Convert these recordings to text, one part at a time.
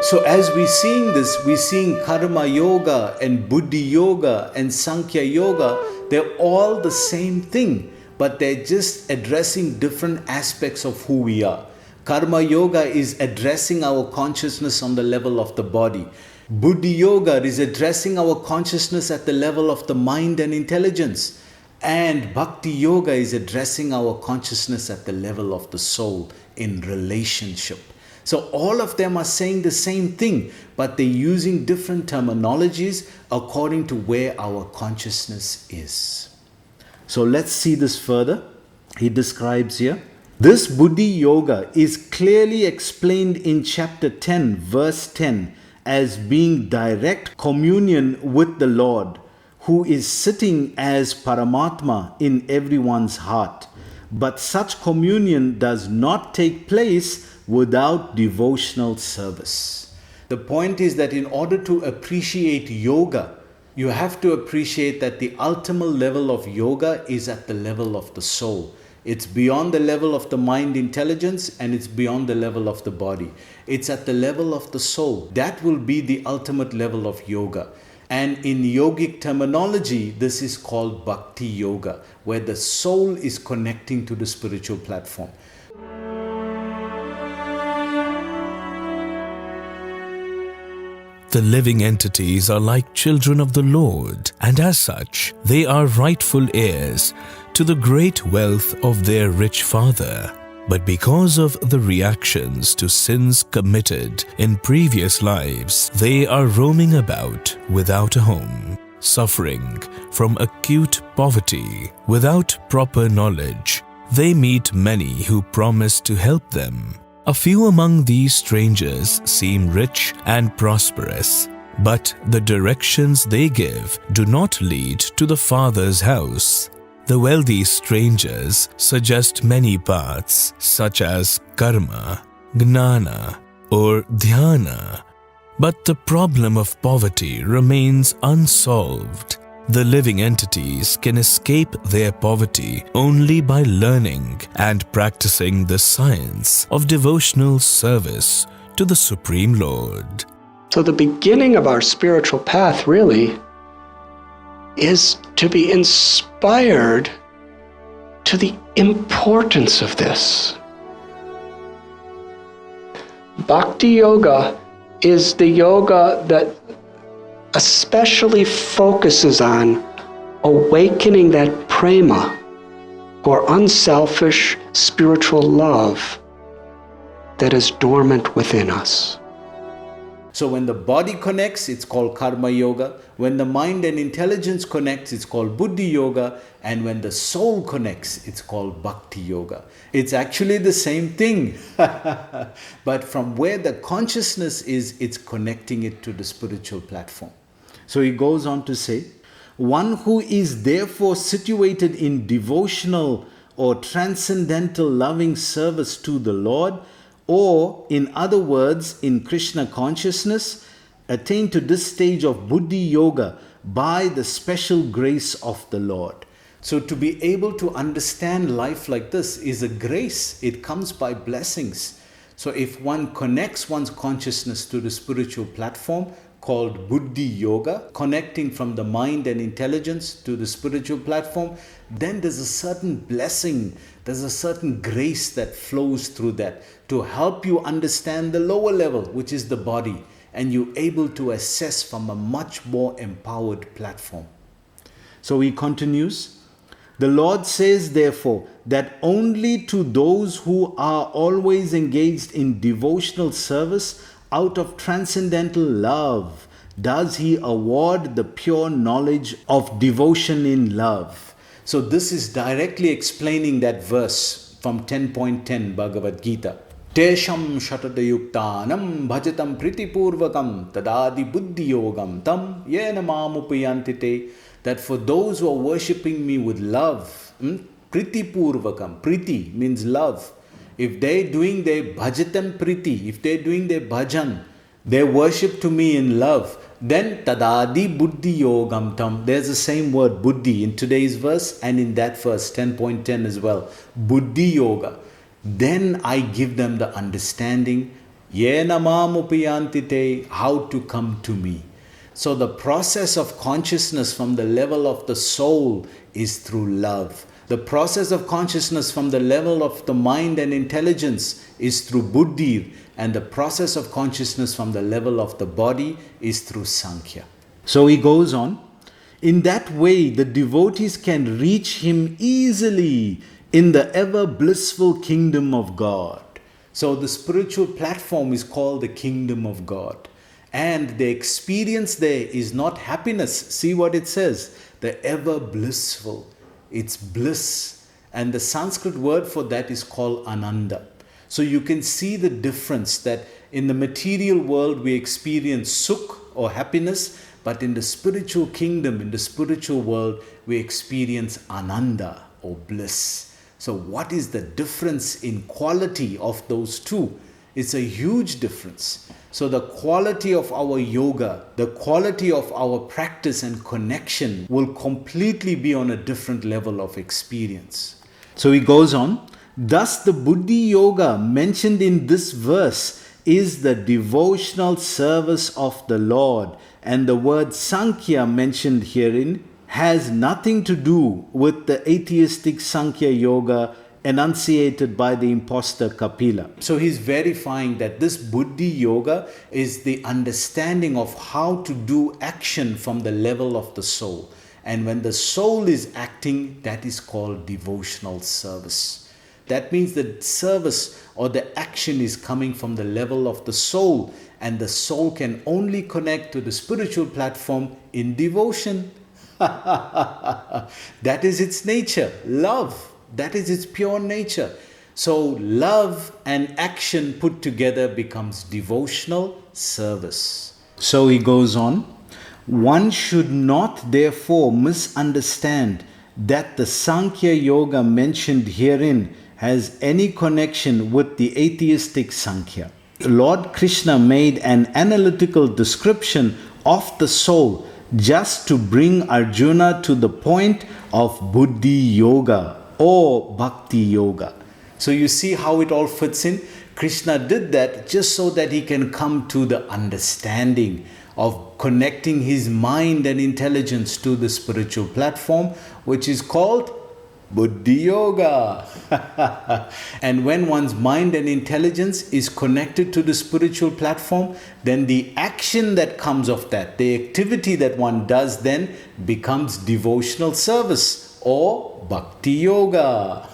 So as we're seeing this, we're seeing Karma Yoga and Buddhi Yoga and Sankhya Yoga. They're all the same thing, but they're just addressing different aspects of who we are. Karma Yoga is addressing our consciousness on the level of the body. Buddhi Yoga is addressing our consciousness at the level of the mind and intelligence. And Bhakti Yoga is addressing our consciousness at the level of the soul in relationship. So all of them are saying the same thing, but they're using different terminologies according to where our consciousness is. So let's see this further. He describes here, this Buddhi Yoga is clearly explained in chapter 10, verse 10, as being direct communion with the Lord, who is sitting as Paramatma in everyone's heart. But such communion does not take place without devotional service. The point is that in order to appreciate yoga, you have to appreciate that the ultimate level of yoga is at the level of the soul. It's beyond the level of the mind intelligence, and it's beyond the level of the body. It's at the level of the soul. That will be the ultimate level of yoga. And in yogic terminology, this is called Bhakti Yoga, where the soul is connecting to the spiritual platform. The living entities are like children of the Lord, and as such, they are rightful heirs to the great wealth of their rich father. But because of the reactions to sins committed in previous lives, they are roaming about without a home, suffering from acute poverty. Without proper knowledge, they meet many who promise to help them. A few among these strangers seem rich and prosperous, but the directions they give do not lead to the Father's house. The wealthy strangers suggest many paths such as karma, gnana, or dhyana, but the problem of poverty remains unsolved. The living entities can escape their poverty only by learning and practicing the science of devotional service to the Supreme Lord. So the beginning of our spiritual path really is to be inspired to the importance of this. Bhakti Yoga is the yoga that especially focuses on awakening that prema, or unselfish spiritual love that is dormant within us. So when the body connects, it's called Karma Yoga. When the mind and intelligence connects, it's called Buddhi Yoga. And when the soul connects, it's called Bhakti Yoga. It's actually the same thing. But from where the consciousness is, it's connecting it to the spiritual platform. So he goes on to say, one who is therefore situated in devotional or transcendental loving service to the Lord, or in other words, in Krishna consciousness, attain to this stage of Buddhi Yoga by the special grace of the Lord. So to be able to understand life like this is a grace. It comes by blessings. So if one connects one's consciousness to the spiritual platform called Buddhi Yoga, connecting from the mind and intelligence to the spiritual platform, then there's a certain blessing, there's a certain grace that flows through that to help you understand the lower level, which is the body, and you're able to assess from a much more empowered platform. So he continues, the Lord says therefore that only to those who are always engaged in devotional service out of transcendental love does he award the pure knowledge of devotion in love. So this is directly explaining that verse from 10.10 Bhagavad Gita. Tesham shatadayuktanam bhajatam pritipurvakam tadadi buddhi yogam tam yena mamupayantite. That for those who are worshipping me with love, pritipurvakam, priti means love. If they're doing their bhajatam priti, if they're doing their bhajan, their worship to me in love, then tadadi buddhi yogam tam. There's the same word buddhi in today's verse and in that verse 10.10 as well. Buddhi yoga. Then I give them the understanding Yena mam upayanti te, how to come to me. So the process of consciousness from the level of the soul is through love. The process of consciousness from the level of the mind and intelligence is through buddhi, and the process of consciousness from the level of the body is through sankhya. So he goes on, in that way the devotees can reach him easily in the ever blissful kingdom of God. So the spiritual platform is called the kingdom of God. And the experience there is not happiness. See what it says, the ever blissful. It's bliss. And the Sanskrit word for that is called ananda. So you can see the difference that in the material world we experience sukh or happiness, but in the spiritual kingdom, in the spiritual world, we experience ananda or bliss. So what is the difference in quality of those two? It's a huge difference. So the quality of our yoga, the quality of our practice and connection will completely be on a different level of experience. So he goes on, thus the buddhi yoga mentioned in this verse is the devotional service of the Lord, and the word Sankhya mentioned herein has nothing to do with the atheistic Sankhya yoga enunciated by the impostor Kapila. So he's verifying that this buddhi yoga is the understanding of how to do action from the level of the soul. And when the soul is acting, that is called devotional service. That means the service or the action is coming from the level of the soul, and the soul can only connect to the spiritual platform in devotion. That is its nature, love. That is its pure nature. So love and action put together becomes devotional service. So he goes on, one should not therefore misunderstand that the Sankhya yoga mentioned herein has any connection with the atheistic Sankhya. Lord Krishna made an analytical description of the soul just to bring Arjuna to the point of buddhi yoga or bhakti yoga. So you see how it all fits in? Krishna did that just so that he can come to the understanding of connecting his mind and intelligence to the spiritual platform, which is called buddhi yoga. And when one's mind and intelligence is connected to the spiritual platform, then the action that comes of that, the activity that one does then becomes devotional service or bhakti yoga.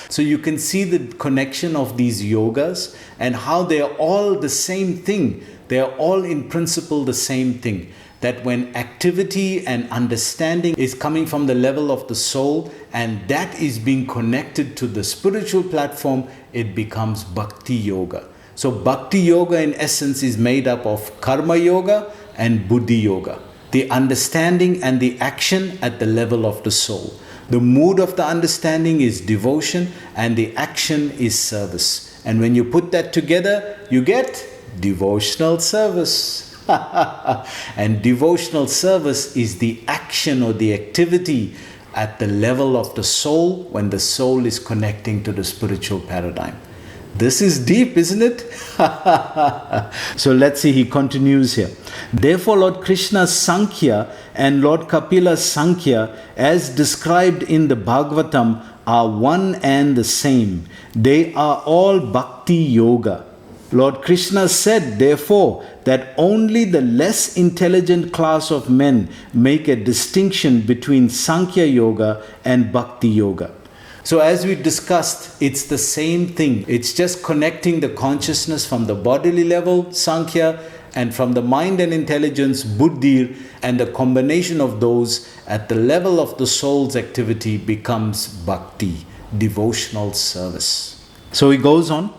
So you can see the connection of these yogas and how they are all the same thing. They are all in principle the same thing. That when activity and understanding is coming from the level of the soul and that is being connected to the spiritual platform, it becomes bhakti yoga. So bhakti yoga in essence is made up of karma yoga and buddhi yoga. The understanding and the action at the level of the soul. The mood of the understanding is devotion and the action is service. And when you put that together, you get devotional service. And devotional service is the action or the activity at the level of the soul when the soul is connecting to the spiritual paradigm. This is deep, isn't it? So let's see, he continues here. Therefore, Lord Krishna's Sankhya and Lord Kapila's Sankhya, as described in the Bhagavatam, are one and the same. They are all bhakti yoga. Lord Krishna said, therefore, that only the less intelligent class of men make a distinction between Sankhya yoga and bhakti yoga. So as we discussed, it's the same thing. It's just connecting the consciousness from the bodily level, Sankhya, and from the mind and intelligence, buddhi, and the combination of those at the level of the soul's activity becomes bhakti, devotional service. So he goes on.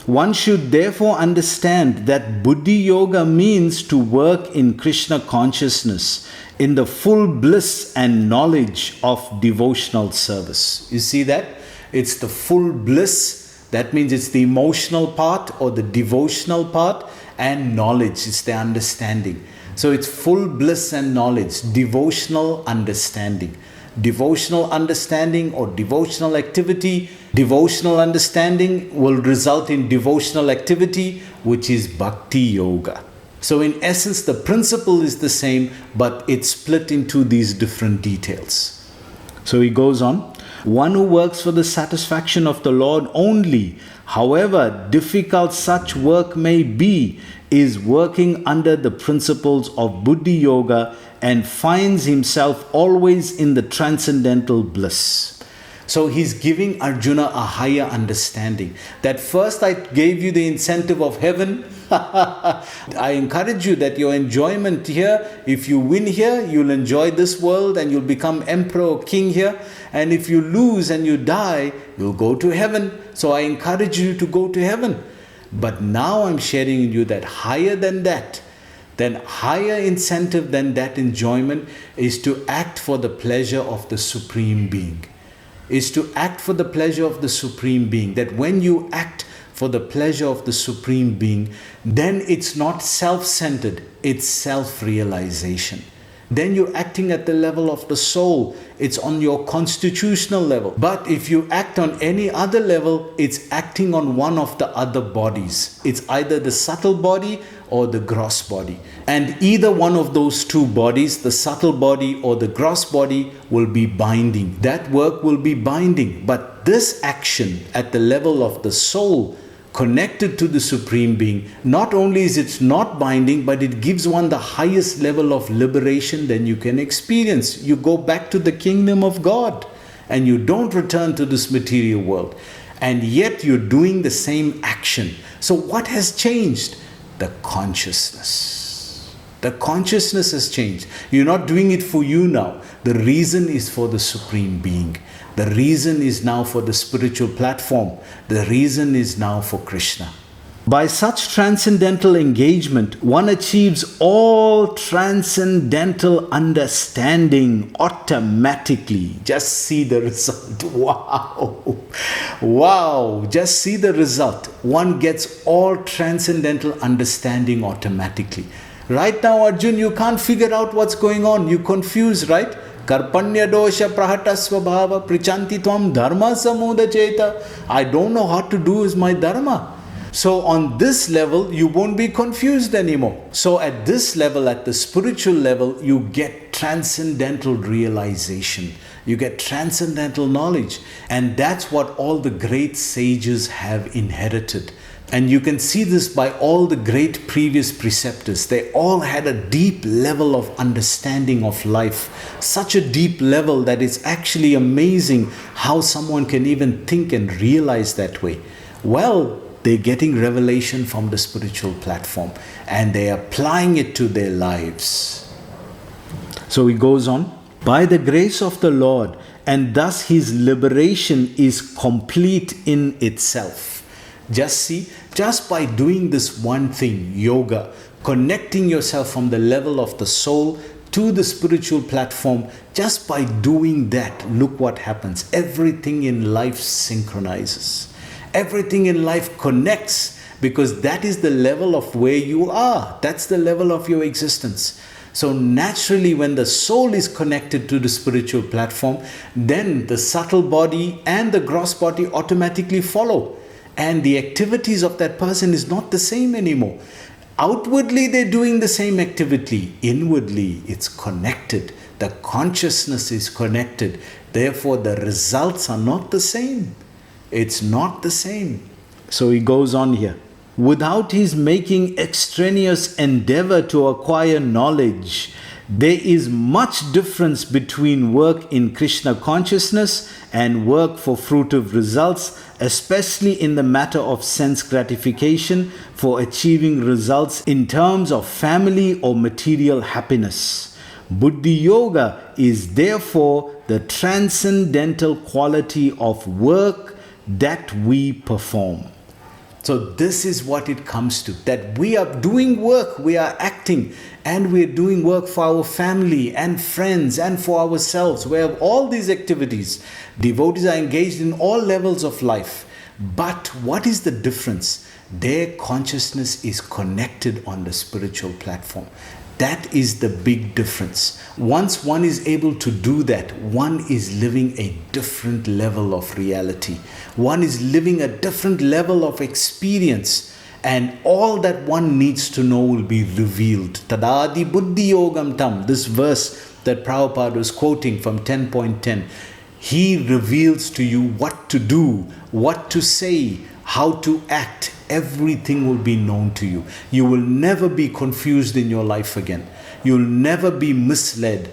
One should therefore understand that buddhi yoga means to work in Krishna consciousness in the full bliss and knowledge of devotional service. You see that? It's the full bliss. That means it's the emotional part or the devotional part, and knowledge. It's the understanding. So it's full bliss and knowledge, devotional understanding. devotional understanding or devotional activity. Devotional understanding will result in devotional activity, which is bhakti yoga. So in essence, the principle is the same, but it's split into these different details. So he goes on, one who works for the satisfaction of the Lord only, however difficult such work may be, is working under the principles of Buddhi Yoga and finds himself always in the transcendental bliss. So he's giving Arjuna a higher understanding. That first I gave you the incentive of heaven. I encourage you that your enjoyment here, if you win here, you'll enjoy this world and you'll become emperor or king here. And if you lose and you die, you'll go to heaven. So I encourage you to go to heaven. But now I'm sharing with you that higher than that, then higher incentive than that enjoyment is to act for the pleasure of the Supreme Being. Is to act for the pleasure of the Supreme Being. That when you act for the pleasure of the Supreme Being, then it's not self-centered, it's self-realization. Then you're acting at the level of the soul. It's on your constitutional level. But if you act on any other level, it's acting on one of the other bodies. It's either the subtle body or the gross body. And either one of those two bodies, the subtle body or the gross body, will be binding. That work will be binding. But this action at the level of the soul, connected to the Supreme Being, not only is it not binding, but it gives one the highest level of liberation than you can experience. You go back to the kingdom of God and you don't return to this material world. And yet you're doing the same action. So what has changed? The consciousness. The consciousness has changed. You're not doing it for you now. The reason is for the Supreme Being. The reason is now for the spiritual platform. The reason is now for Krishna. By such transcendental engagement, one achieves all transcendental understanding automatically. Just see the result. Wow. Wow. Just see the result. One gets all transcendental understanding automatically. Right now, Arjun, you can't figure out what's going on. You're confused, right? Karpanya dosha prahata svabhava prichanti tvam dharma samudacheta. I don't know how to do is my dharma. So on this level, you won't be confused anymore. So at this level, at the spiritual level, you get transcendental realization. You get transcendental knowledge. And that's what all the great sages have inherited. And you can see this by all the great previous preceptors. They all had a deep level of understanding of life. Such a deep level that it's actually amazing how someone can even think and realize that way. Well, they're getting revelation from the spiritual platform and they're applying it to their lives. So he goes on, by the grace of the Lord, and thus his liberation is complete in itself. Just see, just by doing this one thing, yoga, connecting yourself from the level of the soul to the spiritual platform, just by doing that, look what happens. Everything in life synchronizes. Everything in life connects because that is the level of where you are. That's the level of your existence. So naturally, when the soul is connected to the spiritual platform, then the subtle body and the gross body automatically follow. And the activities of that person is not the same anymore. Outwardly, they're doing the same activity. Inwardly, it's connected. The consciousness is connected. Therefore, the results are not the same. It's not the same. So he goes on here. Without his making extraneous endeavor to acquire knowledge, there is much difference between work in Krishna consciousness and work for fruitive results, especially in the matter of sense gratification for achieving results in terms of family or material happiness. Buddhi Yoga is therefore the transcendental quality of work that we perform. So this is what it comes to, that we are doing work, we are acting, and we're doing work for our family and friends and for ourselves. We have all these activities. Devotees are engaged in all levels of life. But what is the difference? their consciousness is connected on the spiritual platform. That is the big difference. Once one is able to do that, one is living a different level of reality. One is living a different level of experience. And all that one needs to know will be revealed. Tadadi buddhi yogam tam. This verse that Prabhupada was quoting from 10.10. He reveals to you what to do, what to say, how to act. Everything will be known to you. You will never be confused in your life again. You'll never be misled.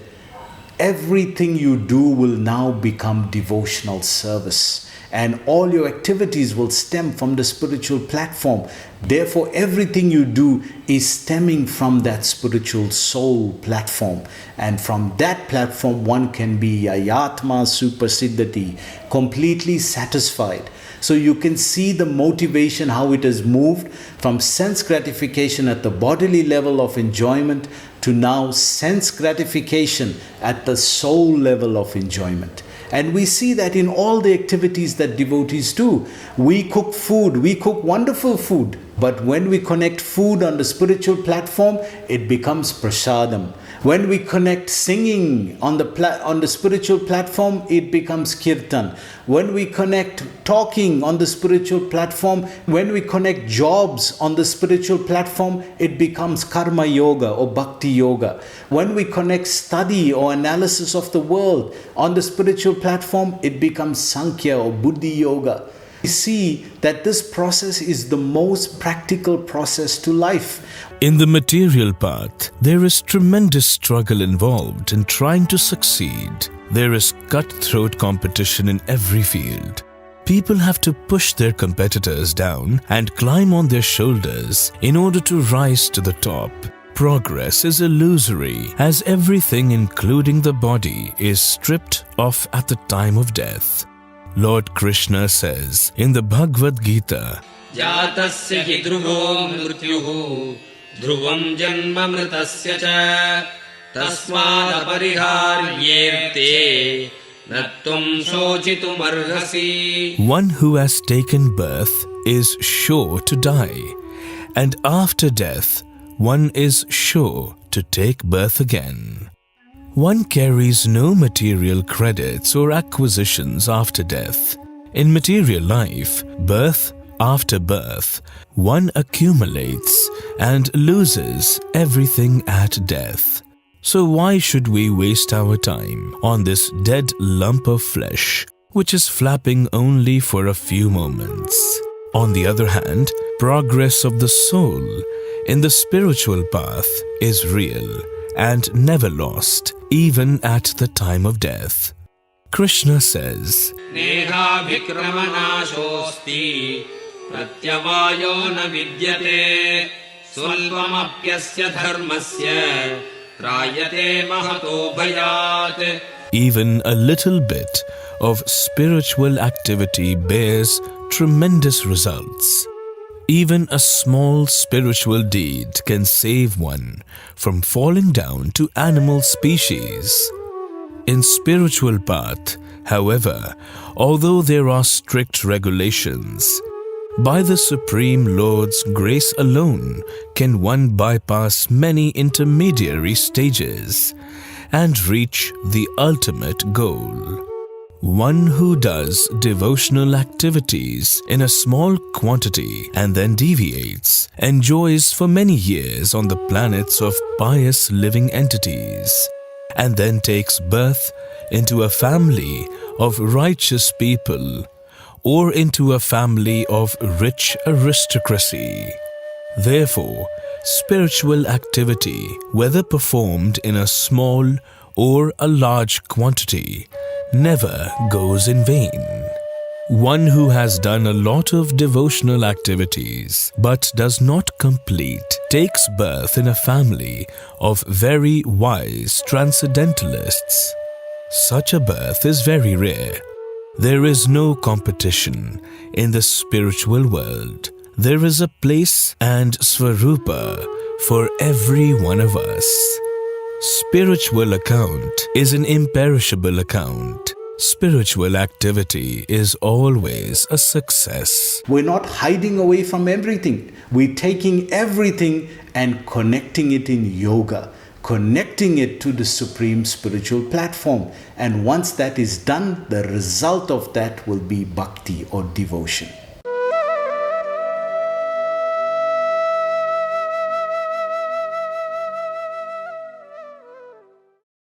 Everything you do will now become devotional service. And all your activities will stem from the spiritual platform. Therefore, everything you do is stemming from that spiritual soul platform. And from that platform, one can be ayatma supersiddhati, completely satisfied. So you can see the motivation, how it has moved from sense gratification at the bodily level of enjoyment to now sense gratification at the soul level of enjoyment. And we see that in all the activities that devotees do. We cook food, we cook wonderful food. But when we connect food on the spiritual platform, it becomes prasadam. When we connect singing on the spiritual platform, it becomes kirtan. When we connect talking on the spiritual platform, when we connect jobs on the spiritual platform, it becomes karma yoga or bhakti yoga. When we connect study or analysis of the world on the spiritual platform, it becomes sankhya or buddhi yoga. We see that this process is the most practical process to life. In the material path, there is tremendous struggle involved in trying to succeed. There is cutthroat competition in every field. People have to push their competitors down and climb on their shoulders in order to rise to the top. Progress is illusory, as everything including the body is stripped off at the time of death. Lord Krishna says in the Bhagavad Gita, Jatasya hi dhruvo mrityuhu dhruvam janma mritasya cha tasmad apariharyerte natvam shochitum arhasi. One who has taken birth is sure to die, and after death, one is sure to take birth again. One carries no material credits or acquisitions after death. In material life, birth after birth, one accumulates and loses everything at death. So why should we waste our time on this dead lump of flesh, which is flapping only for a few moments? On the other hand, progress of the soul in the spiritual path is real and never lost, even at the time of death. Krishna says, Neha vikramanashosti pratyavayo na vidyate swalvamapyasya dharmasya trayate mahato bhayat. Even a little bit of spiritual activity bears tremendous results. Even a small spiritual deed can save one from falling down to animal species. In spiritual path, however, although there are strict regulations, by the Supreme Lord's grace alone can one bypass many intermediary stages and reach the ultimate goal. One who does devotional activities in a small quantity and then deviates, enjoys for many years on the planets of pious living entities, and then takes birth into a family of righteous people or into a family of rich aristocracy. Therefore, spiritual activity, whether performed in a small or a large quantity, never goes in vain. One who has done a lot of devotional activities but does not complete takes birth in a family of very wise transcendentalists. Such a birth is very rare. There is no competition in the spiritual world. There is a place and Svarupa for every one of us. Spiritual account is an imperishable account. Spiritual activity is always a success. We're not hiding away from everything. We're taking everything and connecting it in yoga, connecting it to the supreme spiritual platform. And once that is done, the result of that will be bhakti or devotion.